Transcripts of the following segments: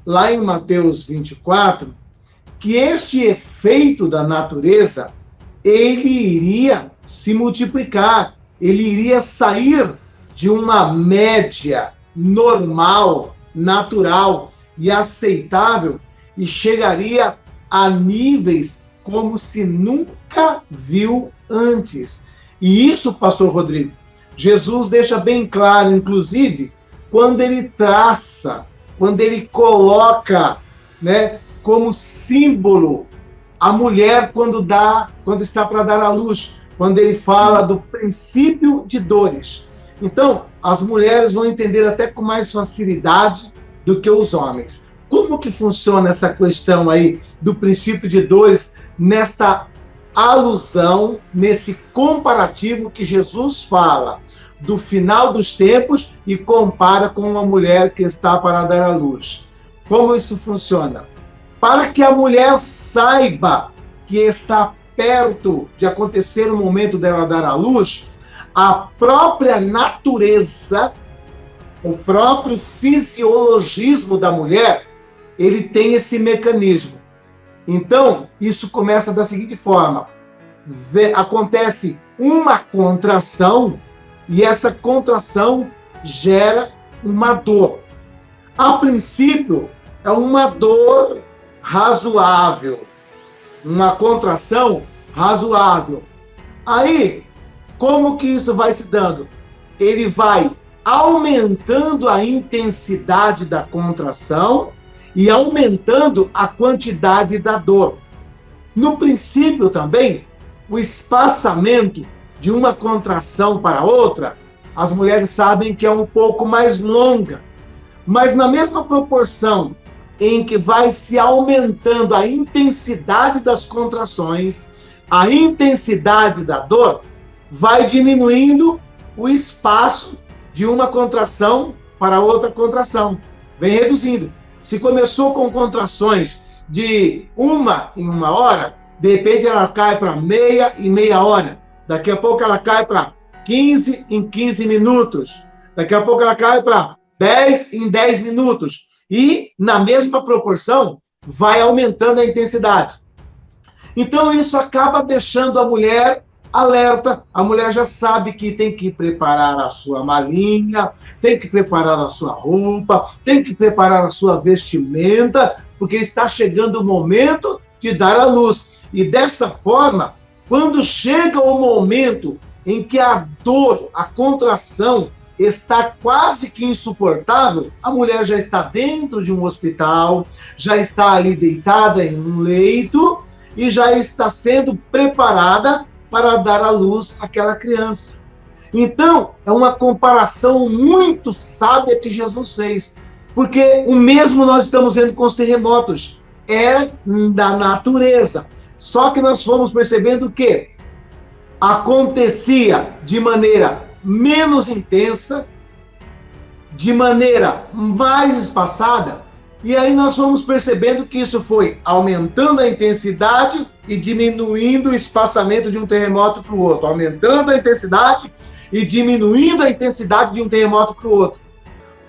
lá em Mateus 24, que este efeito da natureza, ele iria se multiplicar, ele iria sair de uma média normal, natural e aceitável e chegaria a níveis como se nunca viu antes. E isso, pastor Rodrigo, Jesus deixa bem claro, inclusive, quando ele traça, quando ele coloca, né, como símbolo a mulher quando está para dar à luz, quando ele fala do princípio de dores. Então, as mulheres vão entender até com mais facilidade do que os homens. Como que funciona essa questão aí do princípio de dores nesta alusão, nesse comparativo que Jesus fala do final dos tempos e compara com uma mulher que está para dar à luz? Como isso funciona? Para que a mulher saiba que está perto de acontecer o momento dela dar à luz, a própria natureza, o próprio fisiologismo da mulher, ele tem esse mecanismo. Então, isso começa da seguinte forma: acontece uma contração e essa contração gera uma dor. A princípio, é uma dor razoável, uma contração razoável. Aí, como que isso vai se dando? Ele vai aumentando a intensidade da contração e aumentando a quantidade da dor. No princípio também, o espaçamento de uma contração para outra, as mulheres sabem que é um pouco mais longa, mas na mesma proporção em que vai se aumentando a intensidade das contrações, a intensidade da dor, vai diminuindo o espaço de uma contração para outra contração, vem reduzindo. Se começou com contrações de 1 em 1 hora, de repente ela cai para meia em meia hora. Daqui a pouco ela cai para 15 em 15 minutos. Daqui a pouco ela cai para 10 em 10 minutos. E, na mesma proporção, vai aumentando a intensidade. Então, isso acaba deixando a mulher alerta. A mulher já sabe que tem que preparar a sua malinha, tem que preparar a sua roupa, tem que preparar a sua vestimenta, porque está chegando o momento de dar à luz. E dessa forma, quando chega o momento em que a dor, a contração, está quase que insuportável, a mulher já está dentro de um hospital, já está ali deitada em um leito e já está sendo preparada para dar à luz àquela criança. Então, é uma comparação muito sábia que Jesus fez, porque o mesmo nós estamos vendo com os terremotos, é da natureza. Só que nós fomos percebendo que acontecia de maneira menos intensa, de maneira mais espaçada, e aí nós vamos percebendo que isso foi aumentando a intensidade e diminuindo o espaçamento de um terremoto para o outro, aumentando a intensidade e diminuindo a intensidade de um terremoto para o outro.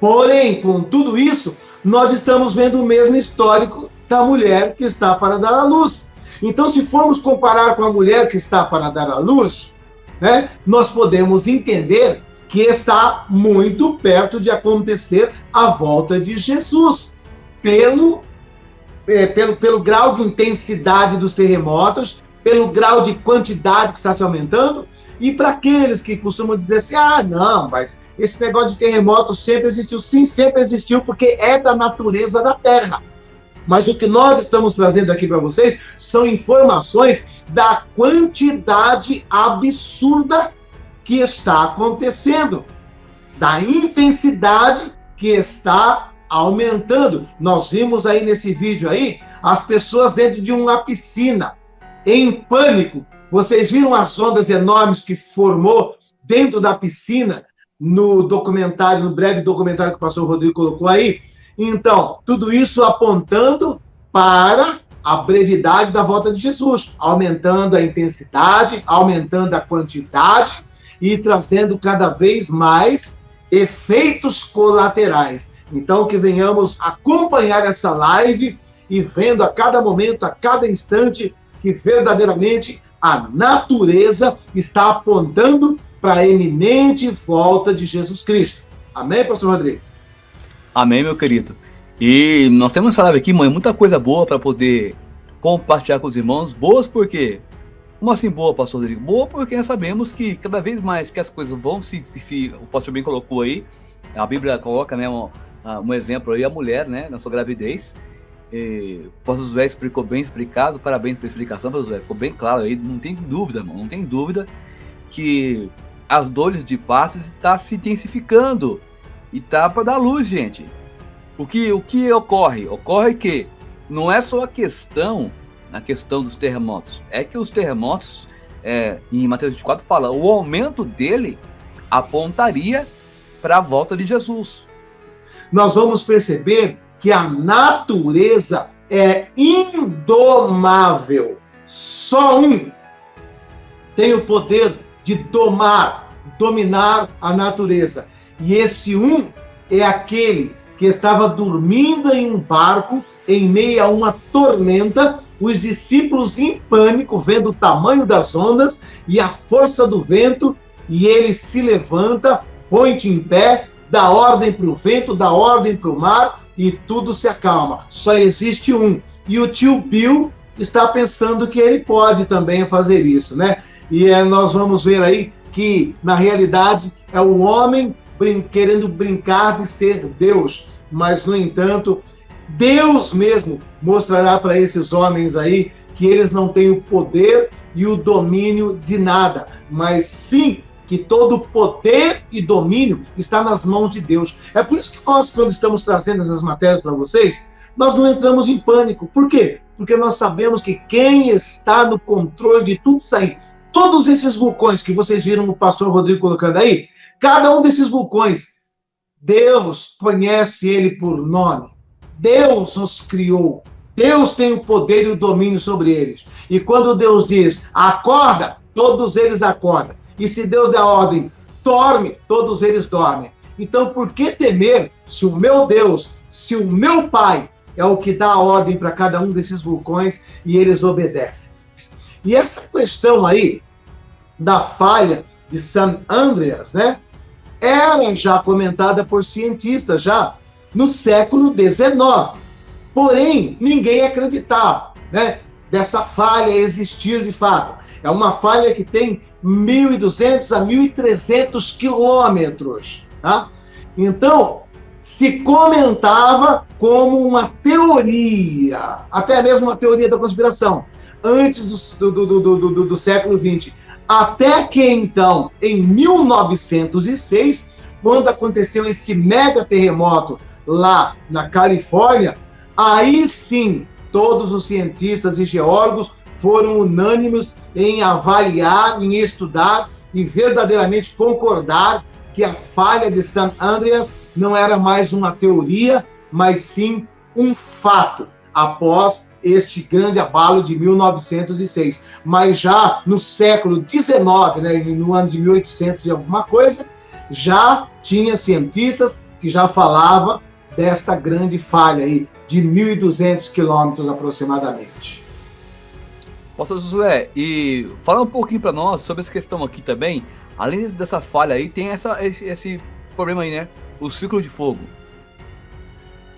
Porém, com tudo isso, nós estamos vendo o mesmo histórico da mulher que está para dar à luz. Então, se formos comparar com a mulher que está para dar à luz, né, nós podemos entender que está muito perto de acontecer a volta de Jesus, pelo grau de intensidade dos terremotos, pelo grau de quantidade que está se aumentando, e para aqueles que costumam dizer assim, não, mas esse negócio de terremoto sempre existiu. Sim, sempre existiu, porque é da natureza da Terra. Mas o que nós estamos trazendo aqui para vocês são informações da quantidade absurda que está acontecendo, da intensidade que está aumentando. Nós vimos aí nesse vídeo aí as pessoas dentro de uma piscina, em pânico. Vocês viram as ondas enormes que formou dentro da piscina no documentário, no breve documentário que o pastor Rodrigo colocou aí? Então, tudo isso apontando para a brevidade da volta de Jesus, aumentando a intensidade, aumentando a quantidade e trazendo cada vez mais efeitos colaterais. Então, que venhamos acompanhar essa live e vendo a cada momento, a cada instante, que verdadeiramente a natureza está apontando para a iminente volta de Jesus Cristo. Amém, pastor Rodrigo? Amém, meu querido. E nós temos essa live aqui, mãe, muita coisa boa para poder compartilhar com os irmãos. Boas por quê? Como assim boa, pastor Rodrigo? Boa porque nós sabemos que cada vez mais que as coisas vão se o pastor bem colocou aí, a Bíblia coloca, né, um exemplo aí, a mulher, né, na sua gravidez. O pastor José explicou bem explicado, parabéns pela explicação, pastor José, ficou bem claro aí, não tem dúvida, irmão, não tem dúvida que as dores de parto estão se intensificando e tá para dar luz, gente. O que ocorre? Ocorre que não é só a questão dos terremotos, é que os terremotos, em Mateus 24 fala, o aumento dele apontaria para a volta de Jesus. Nós vamos perceber que a natureza é indomável. Só um tem o poder de dominar a natureza. E esse um é aquele que estava dormindo em um barco em meio a uma tormenta, os discípulos em pânico, vendo o tamanho das ondas e a força do vento, e ele se levanta, põe-te em pé, dá ordem para o vento, dá ordem para o mar, e tudo se acalma. Só existe um. E o tio Bill está pensando que ele pode também fazer isso, né? E nós vamos ver aí que, na realidade, é o homem querendo brincar de ser Deus. Mas, no entanto, Deus mesmo mostrará para esses homens aí que eles não têm o poder e o domínio de nada, mas sim que todo poder e domínio está nas mãos de Deus. É por isso que nós, quando estamos trazendo essas matérias para vocês, nós não entramos em pânico. Por quê? Porque nós sabemos que quem está no controle de tudo isso aí, todos esses vulcões que vocês viram o pastor Rodrigo colocando aí, cada um desses vulcões, Deus conhece ele por nome. Deus os criou. Deus tem o poder e o domínio sobre eles. E quando Deus diz, acorda, todos eles acordam. E se Deus der ordem, dorme, todos eles dormem. Então, por que temer se o meu Deus, se o meu Pai é o que dá a ordem para cada um desses vulcões e eles obedecem? E essa questão aí da falha de San Andreas, né, era já comentada por cientistas já no século XIX. Porém, ninguém acreditava, né, dessa falha existir de fato. É uma falha que tem 1.200 a 1.300 quilômetros. Tá? Então, se comentava como uma teoria, até mesmo uma teoria da conspiração, antes do século XX. Até que, então, em 1906, quando aconteceu esse mega terremoto lá na Califórnia, aí sim, todos os cientistas e geólogos foram unânimes em avaliar, em estudar e verdadeiramente concordar que a falha de San Andreas não era mais uma teoria, mas sim um fato, após este grande abalo de 1906. Mas já no século XIX, né, no ano de 1800 e alguma coisa, já tinha cientistas que já falavam desta grande falha aí, de 1.200 quilômetros aproximadamente. Pastor Josué, e fala um pouquinho para nós sobre essa questão aqui também. Além dessa falha aí, tem esse problema aí, né? O ciclo de fogo.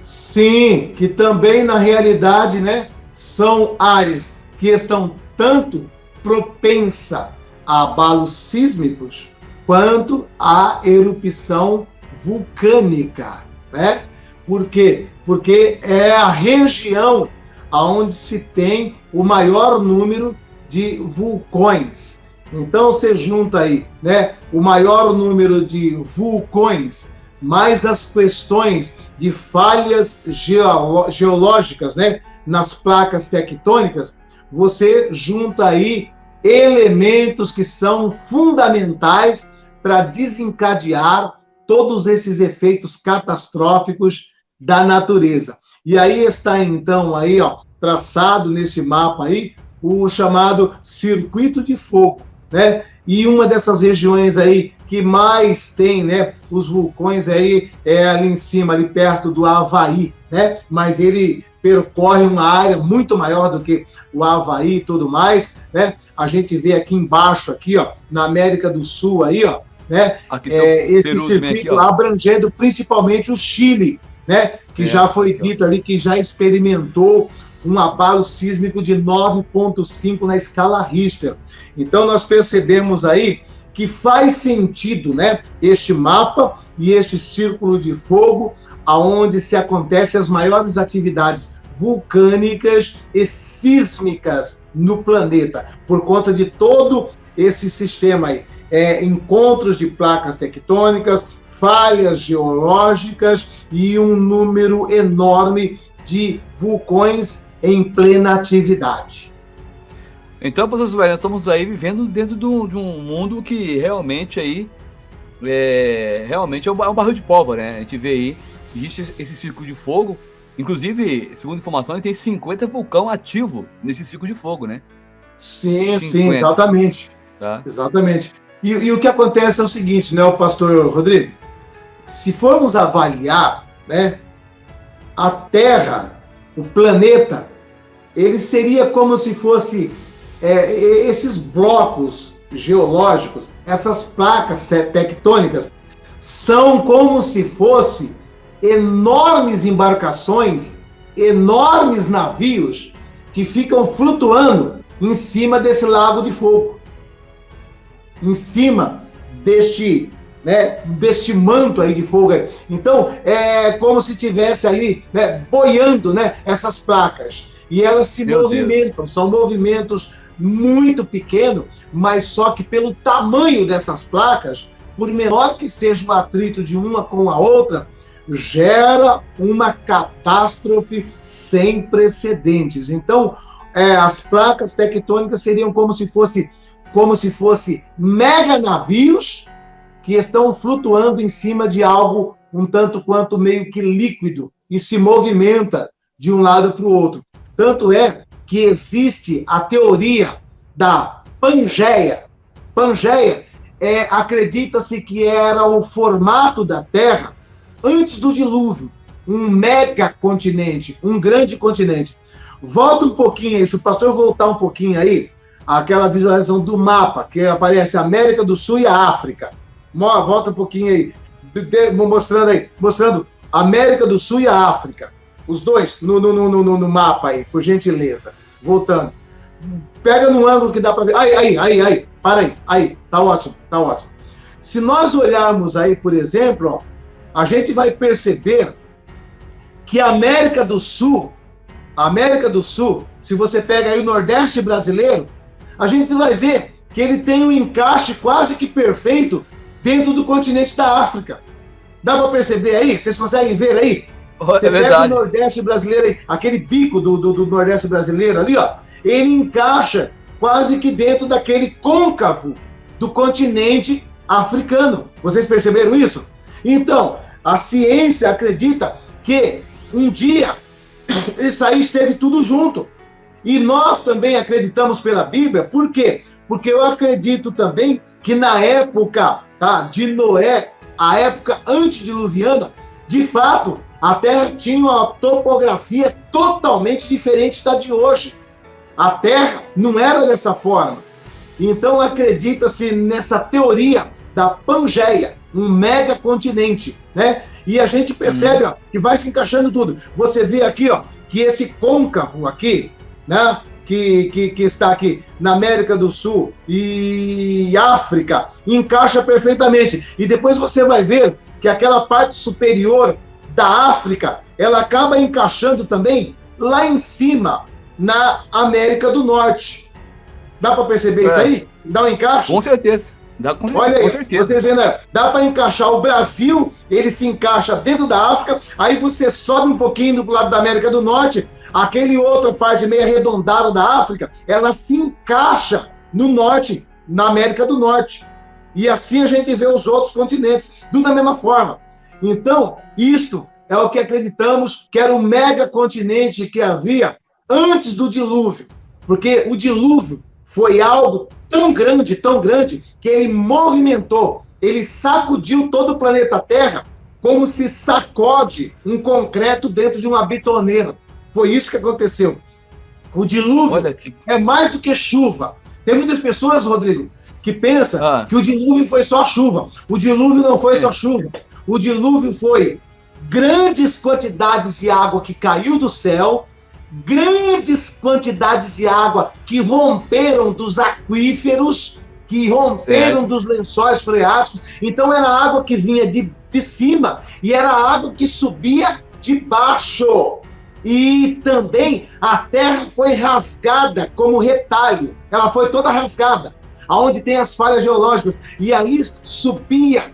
Sim, que também na realidade, né, são áreas que estão tanto propensa a abalos sísmicos quanto a erupção vulcânica, né? Por quê? Porque é a região onde se tem o maior número de vulcões. Então você junta aí, né, o maior número de vulcões, mais as questões de falhas geológicas, né, nas placas tectônicas, você junta aí elementos que são fundamentais para desencadear todos esses efeitos catastróficos da natureza. E aí está, então, aí, ó, traçado nesse mapa aí, o chamado circuito de fogo, né? e uma dessas regiões aí que mais tem, né, os vulcões aí é ali em cima, ali perto do Havaí, né? Mas ele percorre uma área muito maior do que o Havaí e tudo mais, né? A gente vê aqui embaixo, aqui, ó, na América do Sul aí, ó, né? Esse circuito aqui, abrangendo principalmente o Chile, né? Que já foi dito ali que já experimentou um abalo sísmico de 9,5 na escala Richter. Então nós percebemos aí que faz sentido, né, este mapa e este círculo de fogo, aonde se acontecem as maiores atividades vulcânicas e sísmicas no planeta, por conta de todo esse sistema aí. Encontros de placas tectônicas, falhas geológicas e um número enorme de vulcões em plena atividade. Então, professor Silvério, nós estamos aí vivendo dentro de um mundo que realmente aí realmente é um barril de pólvora, né? A gente vê aí, existe esse círculo de fogo, inclusive, segundo informações, tem 50 vulcão ativo nesse círculo de fogo, né? Sim, 50. Sim, exatamente. Tá. Exatamente. E o que acontece é o seguinte, né, o pastor Rodrigo? Se formos avaliar, né, a Terra, o planeta, ele seria como se fosse esses blocos geológicos, essas placas tectônicas, são como se fossem enormes embarcações, enormes navios que ficam flutuando em cima desse lago de fogo, em cima deste manto aí de fogo. Então, é como se tivesse ali, né, boiando, né, essas placas. E elas se movimentam, são movimentos muito pequenos, mas só que pelo tamanho dessas placas, por menor que seja o atrito de uma com a outra, gera uma catástrofe sem precedentes. Então, as placas tectônicas seriam como se fosse mega navios que estão flutuando em cima de algo um tanto quanto meio que líquido e se movimenta de um lado para o outro. Tanto é que existe a teoria da Pangeia. Pangeia acredita-se que era o formato da Terra antes do dilúvio, um megacontinente, um grande continente. Volta um pouquinho aí, se o pastor voltar um pouquinho aí, aquela visualização do mapa, que aparece a América do Sul e a África. Volta um pouquinho aí, mostrando América do Sul e a África. Os dois no mapa aí, por gentileza. Voltando. Pega no ângulo que dá para ver. Aí, para aí, tá ótimo. Se nós olharmos aí, por exemplo, ó, a gente vai perceber que a América do Sul, se você pega aí o Nordeste brasileiro, a gente vai ver que ele tem um encaixe quase que perfeito dentro do continente da África. Dá para perceber aí? Vocês conseguem ver aí? Você pega o Nordeste brasileiro aí, aquele bico do Nordeste brasileiro ali, ó, ele encaixa quase que dentro daquele côncavo do continente africano. Vocês perceberam isso? Então, a ciência acredita que um dia isso aí esteve tudo junto. E nós também acreditamos pela Bíblia, por quê? Porque eu acredito também que na época, tá, de Noé, a época antediluviana, de fato, a Terra tinha uma topografia totalmente diferente da de hoje. A Terra não era dessa forma. Então acredita-se nessa teoria da Pangeia, um megacontinente, né? E a gente percebe, ó, que vai se encaixando tudo. Você vê aqui, ó, que esse côncavo aqui, né, que está aqui na América do Sul e África, encaixa perfeitamente. E depois você vai ver que aquela parte superior da África, ela acaba encaixando também lá em cima, na América do Norte. Dá para perceber isso aí? Dá um encaixe? Com certeza. Olha aí, vocês vendo, dá para encaixar o Brasil, ele se encaixa dentro da África, aí você sobe um pouquinho do lado da América do Norte, aquele outra parte meio arredondada da África, ela se encaixa no norte, na América do Norte. E assim a gente vê os outros continentes, tudo da mesma forma. Então, isto é o que acreditamos que era o megacontinente que havia antes do dilúvio, porque o dilúvio foi algo tão grande, que ele movimentou, ele sacudiu todo o planeta Terra como se sacode um concreto dentro de uma bitoneira. Foi isso que aconteceu. O dilúvio é mais do que chuva. Tem muitas pessoas, Rodrigo, que pensam que o dilúvio foi só chuva. O dilúvio não foi só chuva. O dilúvio foi grandes quantidades de água que caiu do céu, grandes quantidades de água que romperam dos aquíferos, que romperam dos lençóis freáticos. Então era água que vinha de cima e era água que subia de baixo. E também a terra foi rasgada como retalho. Ela foi toda rasgada, aonde tem as falhas geológicas. E ali subia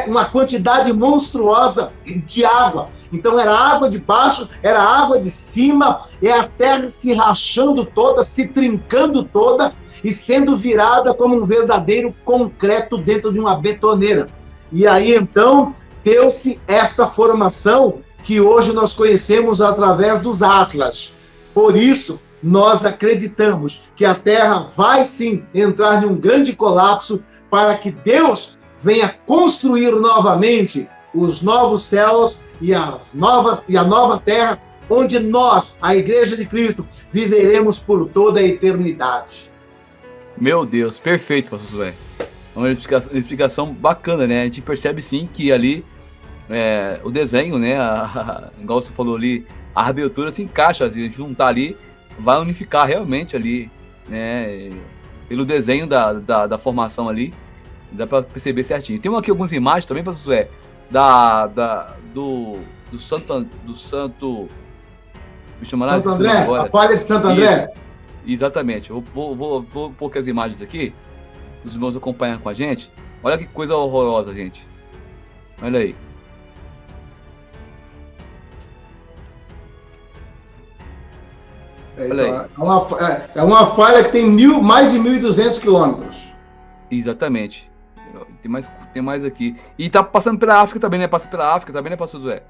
uma quantidade monstruosa de água. Então era água de baixo, era água de cima, e a terra se rachando toda, se trincando toda e sendo virada como um verdadeiro concreto dentro de uma betoneira. E aí então deu-se esta formação que hoje nós conhecemos através dos Atlas. Por isso, nós acreditamos que a Terra vai sim entrar em um grande colapso para que Deus venha construir novamente os novos céus e a nova terra, onde nós, a Igreja de Cristo, viveremos por toda a eternidade. Meu Deus, perfeito, pastor Josué. É uma explicação bacana, né? A gente percebe sim que ali o desenho, né? Igual você falou ali, a abertura se encaixa, se a gente juntar ali, vai unificar realmente ali, né? Pelo desenho da formação ali, dá para perceber certinho. Tem aqui algumas imagens também, pastor Josué, do Santo. Me chama Santo André, agora. A falha de Santo André. Isso, exatamente. Vou pôr as imagens aqui, os irmãos acompanham com a gente. Olha que coisa horrorosa, gente. Olha aí. É uma falha que tem mais de 1.200 quilômetros. Exatamente. Tem mais aqui. E tá passando pela África também, né? Passa pela África também, né, pastor José?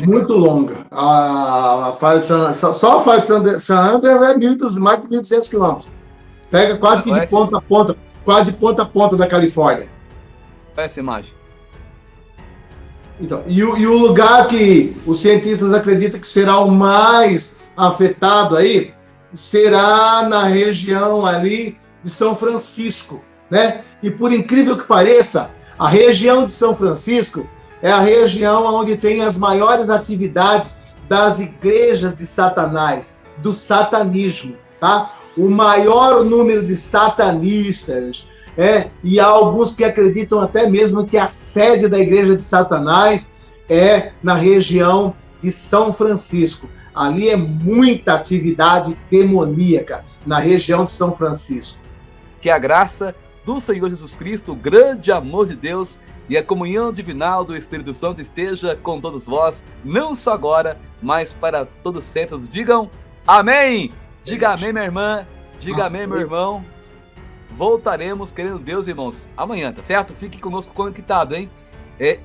Muito longa. A falha de só a falha de San André é mais de 1.200 quilômetros. Pega quase que de ponta a ponta, quase de ponta a ponta da Califórnia. Olha essa imagem. Então, e o lugar que os cientistas acreditam que será o mais afetado aí será na região ali de São Francisco, né? E por incrível que pareça, a região de São Francisco é a região onde tem as maiores atividades das igrejas de Satanás, do satanismo, tá? O maior número de satanistas, e há alguns que acreditam até mesmo que a sede da igreja de Satanás é na região de São Francisco. Ali é muita atividade demoníaca na região de São Francisco. Que a graça do Senhor Jesus Cristo, o grande amor de Deus e a comunhão divinal do Espírito Santo esteja com todos vós, não só agora, mas para todos sempre. Digam amém! Diga amém, minha irmã. Diga amém, meu irmão. Voltaremos, querendo Deus, irmãos, amanhã, tá certo? Fique conosco conectado, hein?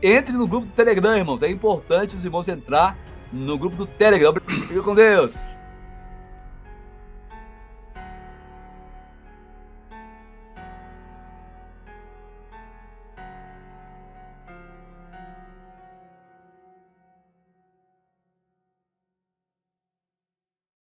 Entre no grupo do Telegram, irmãos. É importante os irmãos entrar no grupo do Telegram. Fica com Deus.